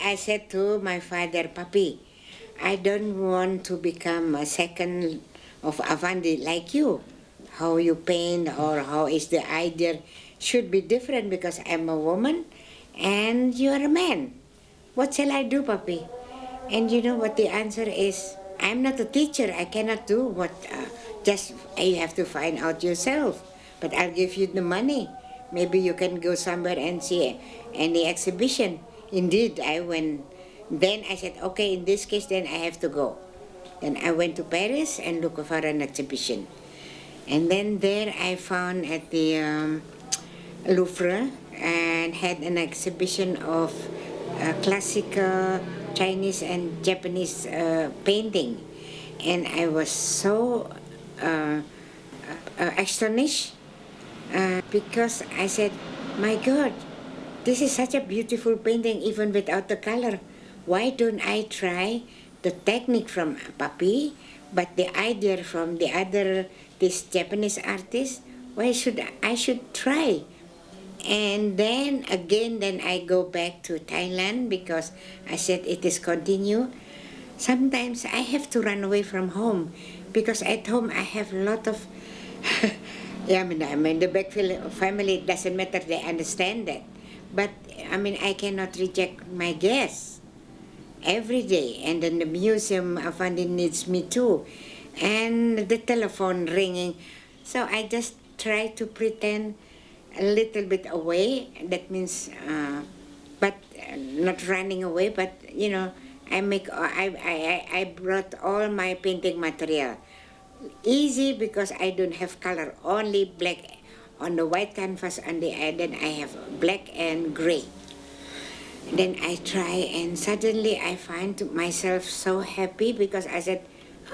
I said to my father, Papi, I don't want to become a second of Affandi like you. How you paint or how is the idea should be different because I'm a woman and you're a man. What shall I do, Papi? And you know what the answer is? I'm not a teacher. I cannot do what, just you have to find out yourself. But I'll give you the money. Maybe you can go somewhere and see any exhibition. Indeed, I went. Then I said, okay, in this case, then I have to go. Then I went to Paris and looked for an exhibition. And then there I found at the Louvre and had an exhibition of classical Chinese and Japanese painting. And I was so astonished because I said, my God, this is such a beautiful painting even without the color. Why don't I try the technique from Papi, but the idea from the other, this Japanese artist? Why should I should try? And then again, then I go back to Thailand because I said it is continue. Sometimes I have to run away from home because at home I have a lot of, yeah, I mean the back family, it doesn't matter, they understand that. But I mean, I cannot reject my guests every day. And then the museum, Affandi needs me too. And the telephone ringing. So I just try to pretend a little bit away. That means, but not running away, but you know, I brought all my painting material. Easy because I don't have color, only black on the white canvas, and then I have black and gray. Then I try, and suddenly I find myself so happy because I said,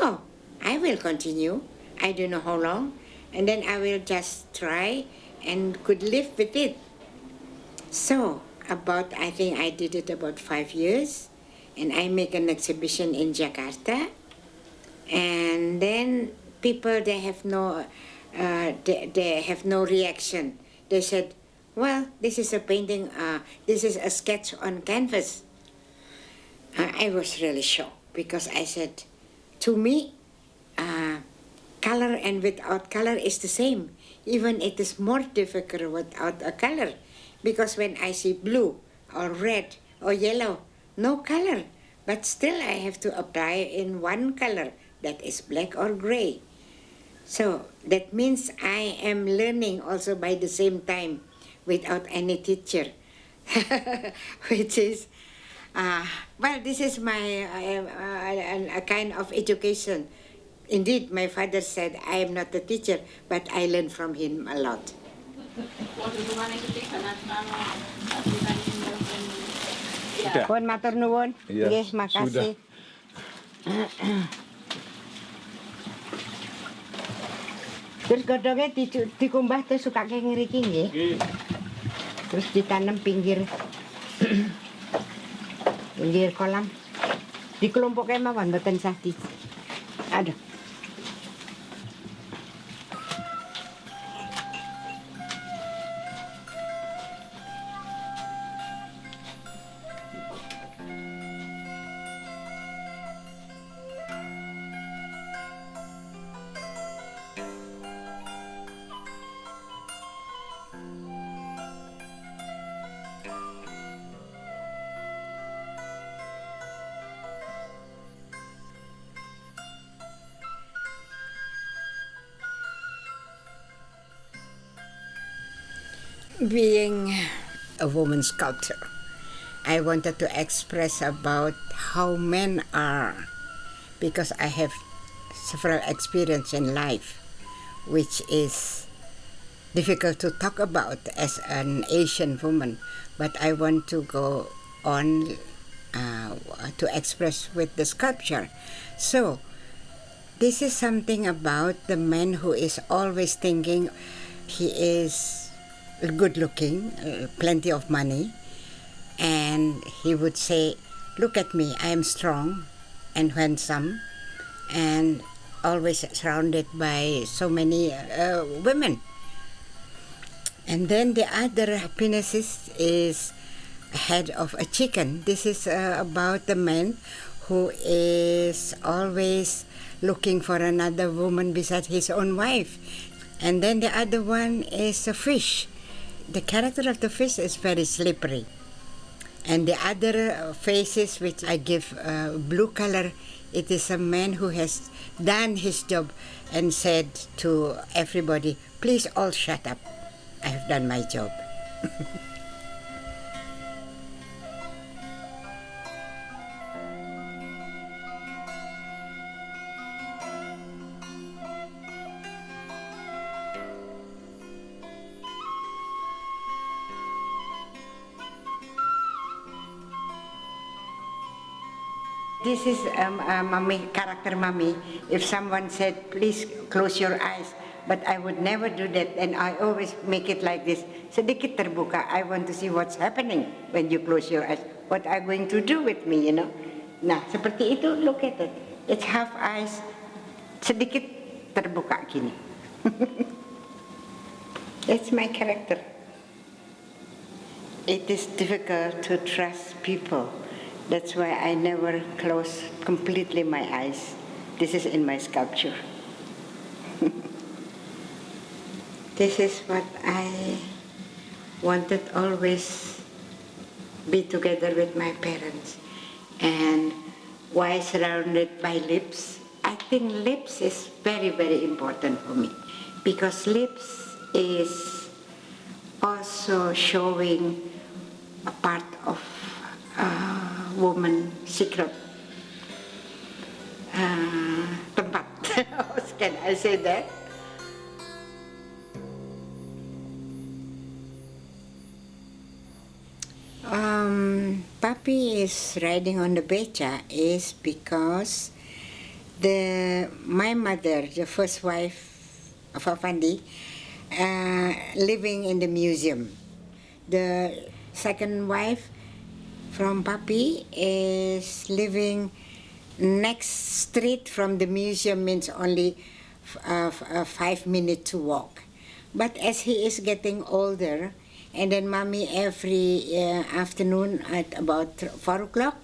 oh, I will continue. I don't know how long. And then I will just try and could live with it. So I think I did it about 5 years. And I make an exhibition in Jakarta. And then people, they have no reaction. They said, well, this is a painting, this is a sketch on canvas. I was really shocked because I said, to me, color and without color is the same. Even it is more difficult without a color. Because when I see blue or red or yellow, no color. But still I have to apply in one color, that is black or gray. So that means I am learning also by the same time without any teacher, which is, well, this is my a kind of education. Indeed, my father said, I am not a teacher, but I learned from him a lot. Sudah. Pun matur nuwun. Iya, Nggih, makasih. Terus godhongnya dikumbah terus suka kayak ngeriki nggih. Terus ditanam pinggir pinggir kolam. Dikelompoknya mawon mboten sah di. Aduh. Being a woman sculptor, I wanted to express about how men are, because I have several experience in life, which is difficult to talk about as an Asian woman, but I want to go on to express with the sculpture. So, this is something about the man who is always thinking he is good looking, plenty of money, and he would say, look at me, I am strong and handsome and always surrounded by so many women. And then the other happiness is head of a chicken. This is about the man who is always looking for another woman besides his own wife. And then the other one is a fish. The character of the fish is very slippery. And the other faces, which I give blue color, it is a man who has done his job and said to everybody, please all shut up. I have done my job. This is mommy, character mommy. If someone said, please close your eyes, but I would never do that, and I always make it like this. Sedikit terbuka, I want to see what's happening when you close your eyes. What are you going to do with me, you know? Nah, seperti itu, look at it. It's half eyes, sedikit terbuka gini. That's my character. It is difficult to trust people. That's why I never close completely my eyes. This is in my sculpture. This is what I wanted always be together with my parents. And why surrounded by lips? I think lips is very, very important for me. Because lips is also showing a part of woman secret tempat. Can I say that? Papi is riding on the beca is because my mother, the first wife of Affandi, living in the museum. The second wife from Papi is living next street from the museum, means only 5 minutes to walk. But as he is getting older, and then mommy every afternoon at about 4 o'clock,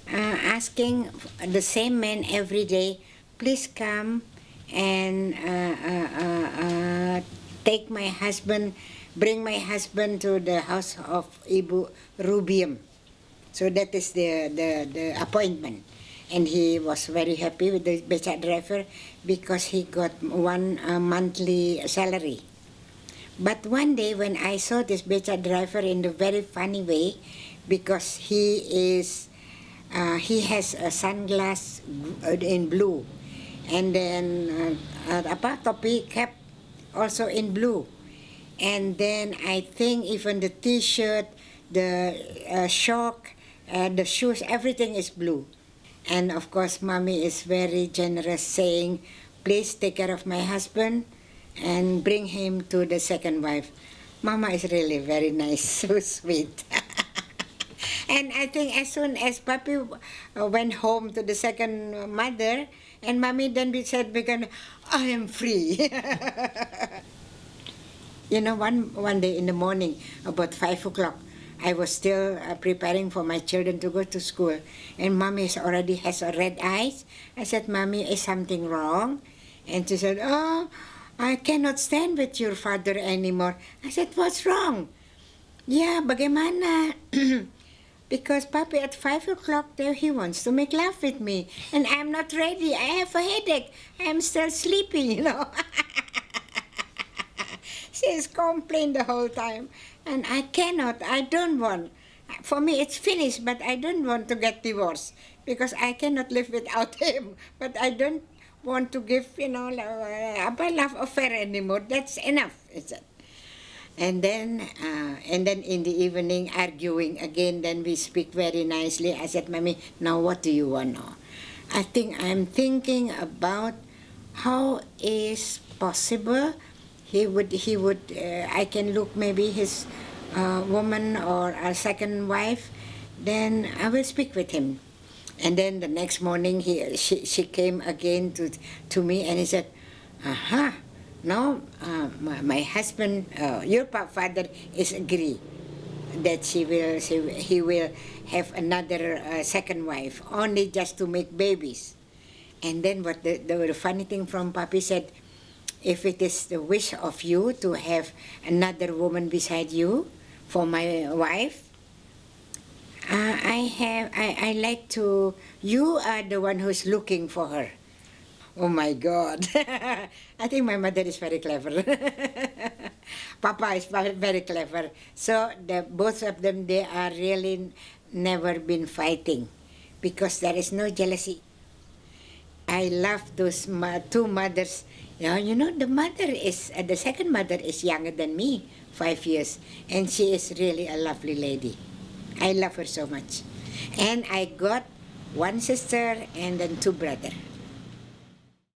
asking the same man every day, please come and take my husband, bring my husband to the house of Ibu Rubium. So that is the appointment. And he was very happy with the beca driver because he got one monthly salary. But one day when I saw this beca driver in a very funny way, because he has a sunglass in blue, and then topi cap also in blue, and then I think even the T-shirt, the shock, the shoes, everything is blue. And of course, mommy is very generous, saying, please take care of my husband and bring him to the second wife. Mama is really very nice, so sweet. And I think as soon as Papi went home to the second mother, and mommy then said, I am free. You know, one day in the morning, about 5 o'clock, I was still preparing for my children to go to school, and mommy already has red eyes. I said, Mommy, is something wrong? And she said, oh, I cannot stand with your father anymore. I said, what's wrong? Yeah, bagaimana? Because Papi at 5 o'clock there, he wants to make love with me, and I'm not ready. I have a headache. I'm still sleepy, you know. She's complained the whole time. And I cannot, I don't want. For me, it's finished, but I don't want to get divorced because I cannot live without him. But I don't want to give, a love affair anymore. That's enough, is it? And then in the evening, arguing again, then we speak very nicely. I said, Mommy, now what do you want now? I think I'm thinking about how is possible he would I can look maybe his woman or a second wife, then I will speak with him. And then the next morning she came again to me and he said, now my husband, your father is agree. that he will have another second wife, only just to make babies. And then what the funny thing from Papi said, if it is the wish of you to have another woman beside you for my wife, I like to, you are the one who's looking for her. Oh my God. I think my mother is very clever. Papa is very clever. So the both of them, they are really never been fighting because there is no jealousy. I love those two mothers. You know, the mother is, the second mother is younger than me, 5 years, and she is really a lovely lady. I love her so much. And I got one sister and then two brothers.